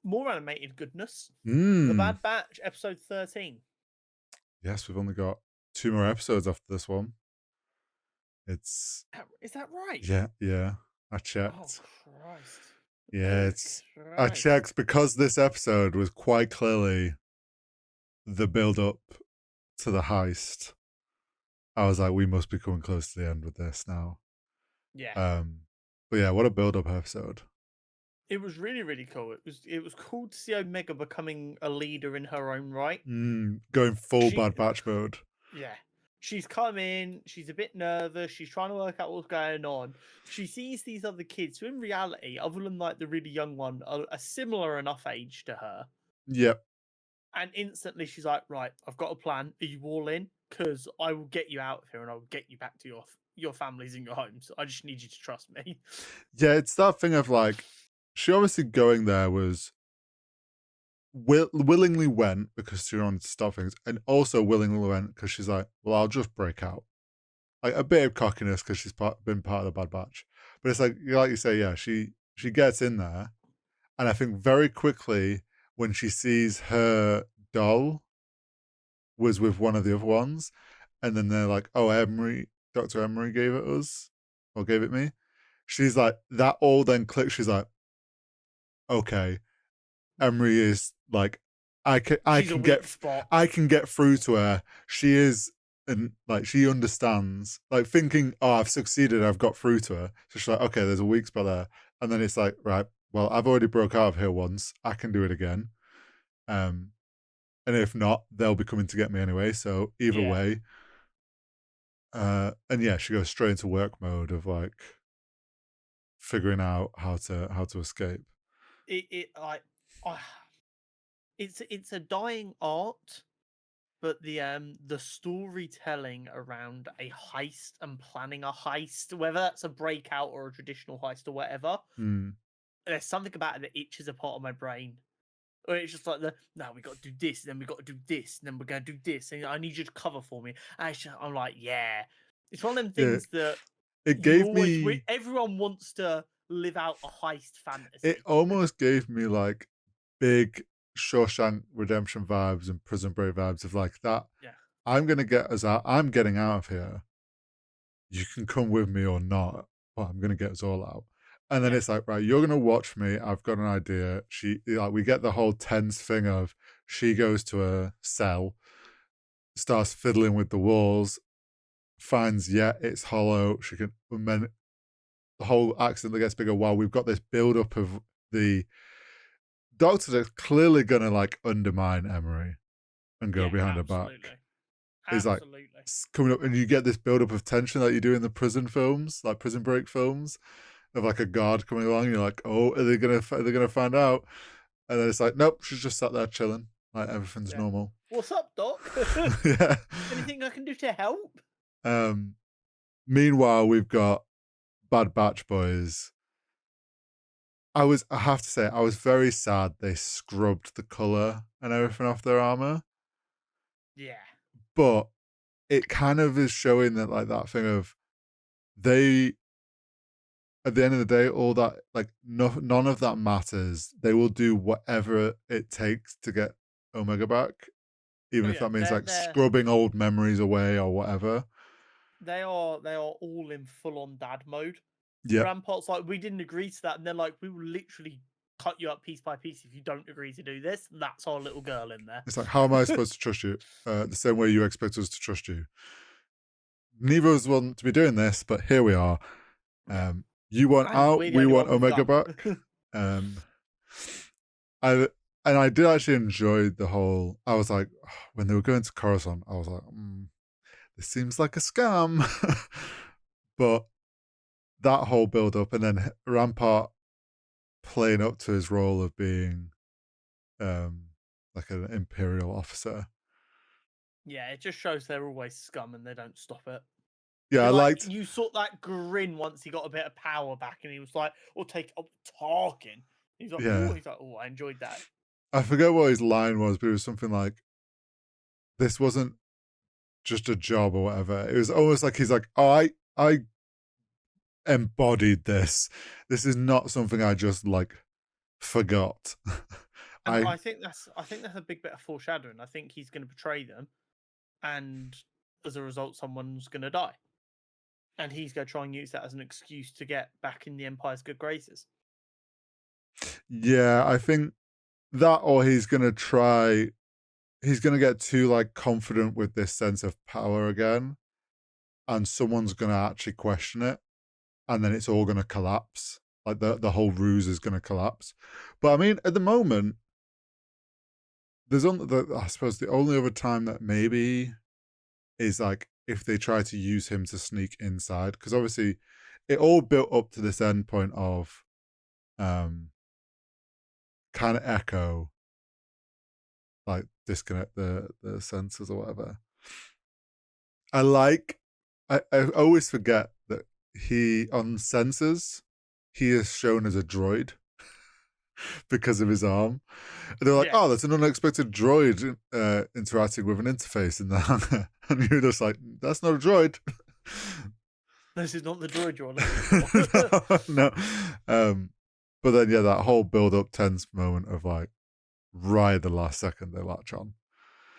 more animated goodness. The Mm. Bad Batch, episode 13. Yes, we've only got 2 more episodes after this one. It's Is that right? yeah, I Oh, checked. Christ. Yeah, Oh, I Christ. checked because this episode was quite clearly the build up to the heist. I was like, we must be coming close to the end with this now. Yeah. Um, but yeah, what a build up episode. It was really, really cool. It was cool to see Omega becoming a leader in her own right. Going full She Bad Batch mode. Yeah. She's come in, she's a bit nervous, she's trying to work out what's going on. She sees these other kids who in reality, other than like the really young one, are a similar enough age to her. Yep. And instantly she's like, right, I've got a plan. Are you all in? Because I will get you out of here and I will get you back to your families and your homes. I just need you to trust me. Yeah, it's that thing of like, she obviously going there was willingly went because she wanted to stop things, and also willingly went because she's like, well, I'll just break out. Like a bit of cockiness because she's been part of the Bad Batch, but it's like you say, yeah, she gets in there, and I think very quickly when she sees her doll was with one of the other ones, and then they're like, oh, Emery, Dr. Emery gave it us or gave it me. She's like, that all then clicks. She's like, okay, Emery is like, I She's a can weak spot. I can get through to her. She is, and like she understands. Like thinking, oh, I've succeeded. I've got through to her. So she's like, okay, there's a weak spot there, and then it's like, right, well, I've already broke out of here once. I can do it again. Um, and if not, they'll be coming to get me anyway. So either Yeah. way, and yeah, she goes straight into work mode of like figuring out how to escape. It like ah, it's a dying art, but the storytelling around a heist and planning a heist, whether that's a breakout or a traditional heist or whatever, Mm. there's something about it that itches a part of my brain. Or it's just like no, we got to do this, and then we got to do this, and then we're going to do this, and I need you to cover for me. And I'm like, yeah, it's one of them Yeah, things that it you gave always me. everyone wants to live out a heist It fantasy. almost gave me like big Shawshank Redemption vibes and Prison Break vibes of like that. Yeah, I'm gonna get us out. I'm getting out of here. You can come with me or not, but I'm gonna get us all out. And then yeah, it's like, right, you're gonna watch me. I've got an idea. She like we get the whole tense thing of she goes to a cell, starts fiddling with the walls, finds it's hollow. She can, and then the whole accident that gets bigger. While we've got this build up of the doctors are clearly gonna like undermine Emery and go yeah, behind her back. absolutely, Is like absolutely. coming up, and you get this build up of tension that you do in the prison films, like Prison Break films, of like a guard coming along. And you're like, oh, are they gonna find out? And then it's like, nope, she's just sat there chilling, like everything's Yeah. normal. What's up, Doc? Yeah. Anything I can do to help? Um. Meanwhile, we've got Bad Batch Boys. I have to say, I was very sad they scrubbed the color and everything off their armor, Yeah, but it kind of is showing that like that thing of they at the end of the day, all that like none of that matters. They will do whatever it takes to get Omega back, oh even if yeah, that means they're like they're scrubbing old memories away or whatever. they are all in full on dad mode. Yep. Rampart's like, we didn't agree to that, and they're like, we will literally cut you up piece by piece if you don't agree to do this. That's our little girl in there. It's like, how am I supposed to trust you? The same way you expect us to trust you. Neither of us want to be doing this, but here we are. Yeah, You want and out, we're the we only want one with Omega gun. back. Um, I and I did actually enjoy the whole. I was like, when they were going to Coruscant, I was like, this seems like a scam. But that whole build up, and then Rampart playing up to his role of being um, like an imperial officer. Yeah, it just shows they're always scum and they don't stop it. Yeah, I Because like liked. you saw that grin once he got a bit of power back, and he was like, "Or take up talking." He's like, "Oh," Yeah, he's like, "Oh, I enjoyed that." I forget what his line was, but it was something like, "This wasn't just a job or whatever." It was almost like he's like, "Oh, I embodied this. This is not something I just like forgot." And I I think that's a big bit of foreshadowing. I think he's going to betray them, and as a result, someone's going to die, and he's going to try and use that as an excuse to get back in the Empire's good graces. yeah, I think that, or he's gonna get too like confident with this sense of power again, and someone's gonna actually question it, and then it's all gonna collapse. Like the whole ruse is gonna collapse. But I mean, at the moment, there's only I suppose the only other time that maybe is like if they try to use him to sneak inside, because obviously it all built up to this end point of um kind of echo, like disconnect the sensors or whatever. I like I always forget that he on sensors he is shown as a droid because of his arm. And they're like, Yeah, oh, that's an unexpected droid interacting with an interface in the hangar. And you're just like, that's not a droid. this is not the droid you're looking for. No. But then yeah, that whole build up tense moment of like right at the last second they latch on.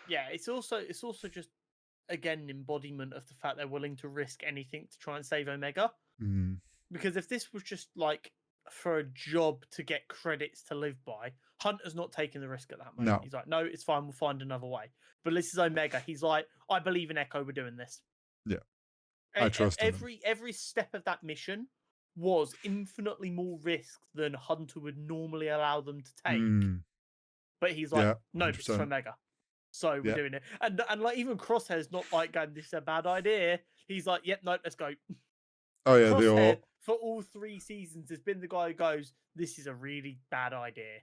Yeah, it's also just again an embodiment of the fact they're willing to risk anything to try and save Omega. Mm, Because if this was just like for a job to get credits to live by, Hunter's not taking the risk at that moment. no. He's like, no, it's fine, we'll find another way. But this is Omega. He's like, I believe in Echo, we're doing this. Yeah. I trust in him. Every step of that mission was infinitely more risk than Hunter would normally allow them to take. Mm, But he's like, yeah, no, but it's for 100%. Omega. So we're Yeah. doing it. And like even Crosshair's not like going, this is a bad idea. He's like, yep, no, let's go. Oh yeah, they Crosshair all for all 3 seasons has been the guy who goes, this is a really bad idea.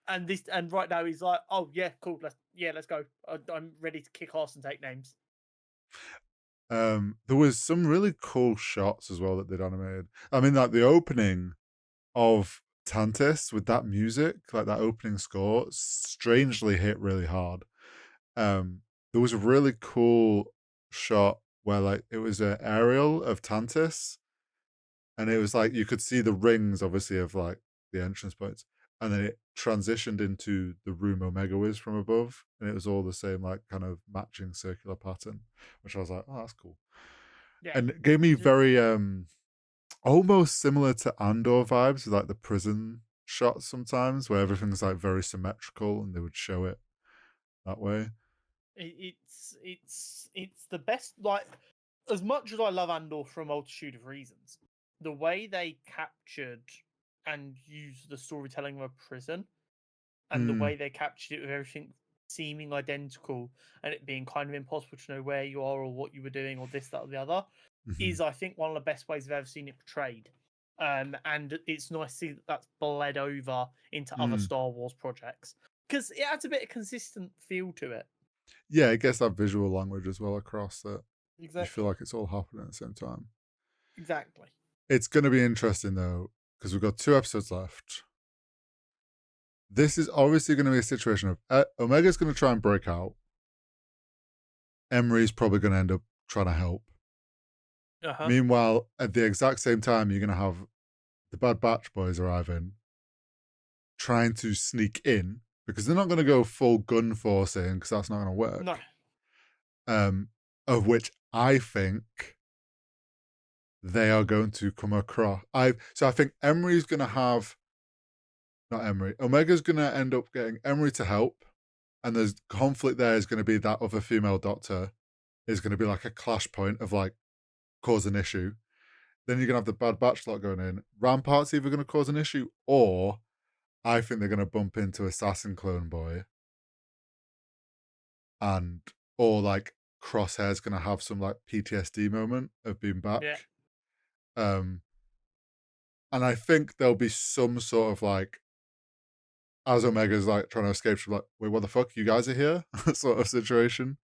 And right now he's like, oh yeah, cool, let's go. I'm ready to kick ass and take names. there was some really cool shots as well that they'd animated. I mean, like the opening of Tantis with that music, like that opening score, strangely hit really hard. Um, there was a really cool shot where like it was an aerial of Tantis, and it was like you could see the rings, obviously, of like the entrance points, and then it transitioned into the room Omega was from above, and it was all the same like kind of matching circular pattern, which I was like, oh, that's cool, Yeah. and it gave me very almost similar to Andor vibes, like the prison shots sometimes, where everything's like very symmetrical, and they would show it that way. It's the best. Like as much as I love Andor for a multitude of reasons, the way they captured and used the storytelling of a prison, and the Mm, way they captured it with everything seeming identical and it being kind of impossible to know where you are or what you were doing or this, that, or the other, mhm. is I think one of the best ways I've ever seen it portrayed. And it's nice to see that that's bled over into other Mm. Star Wars projects because it adds a bit of consistent feel to it. Yeah, it gets that visual language as well across that you feel Exactly. like it's all happening at the same time. Exactly. It's going to be interesting though, because we've got 2 episodes left. This is obviously going to be a situation of Omega's going to try and break out. Emery's probably going to end up trying to help. Uh huh. Meanwhile, at the exact same time, you're going to have the Bad Batch boys arriving, trying to sneak in because they're not going to go full gun force in because that's not going to No. work. Of which I think they are going to come across. I think Emery's going to have not Emery. Omega's going to end up getting Emery to help, and there's conflict there is going to be that other female doctor is going to be like a clash point of like cause an issue. Then you're going to have the Bad Batch lot going in. Rampart's either going to cause an issue, or I think they're going to bump into Assassin Clone Boy, and or like Crosshair's going to have some like PTSD moment of being Yeah. back. And I think there'll be some sort of like as Omega's like trying to escape, she's like, wait, what the fuck? You guys are here? Sort of situation.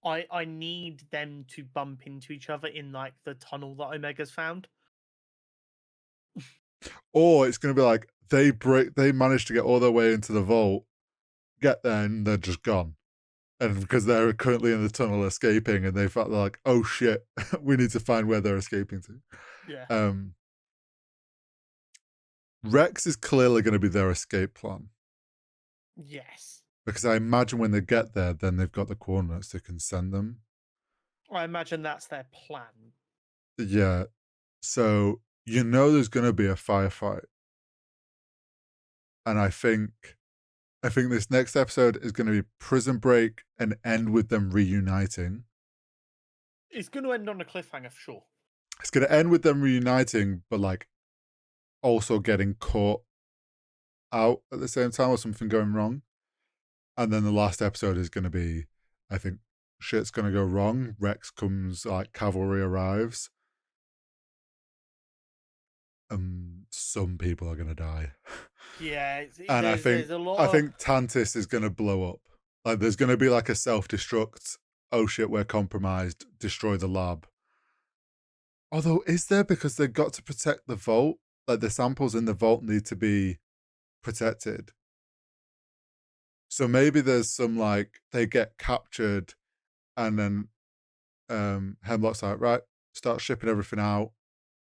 I need them to bump into each other in like the tunnel that Omega's found. Or it's gonna be like they manage to get all their way into the vault, get there and they're just gone. And because they're currently in the tunnel escaping and they felt like, oh shit, we need to find where they're escaping to. Yeah. Rex is clearly gonna be their escape plan. Yes. Because I imagine when they get there, then they've got the coordinates they can send them. I imagine that's their plan. Yeah. So there's going to be a firefight, and I think this next episode is going to be Prison Break and end with them reuniting. It's going to end on a cliffhanger for sure. It's going to end with them reuniting, but like also getting caught out at the same time or something going wrong. And then the last episode is going to be, I think, shit's going to go wrong. Rex comes, like, cavalry arrives. Some people are going to die. Yeah, And there's a lot I of. think Tantis is going to blow up. Like, there's going to be like a self-destruct. Oh shit, we're compromised. Destroy the lab. Although, is there, because they've got to protect the vault? Like, the samples in the vault need to be protected. So maybe there's some, like, they get captured and then Hemlock's like, right, start shipping everything out,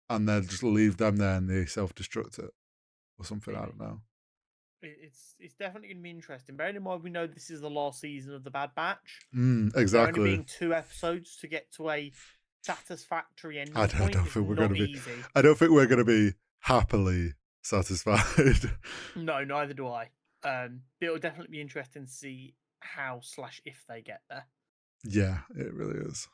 and then just leave them there and they self-destruct it or something. I Maybe. don't know. It's definitely going to be interesting. Bearing in mind, we know this is the last season of the Bad Batch. There only Exactly. being 2 episodes to get to a satisfactory I ending don't, point don't is think we're going not to be. easy. I don't think we're going to be happily satisfied. No, neither do I. It'll definitely be interesting to see how/if they get there. Yeah, it really is.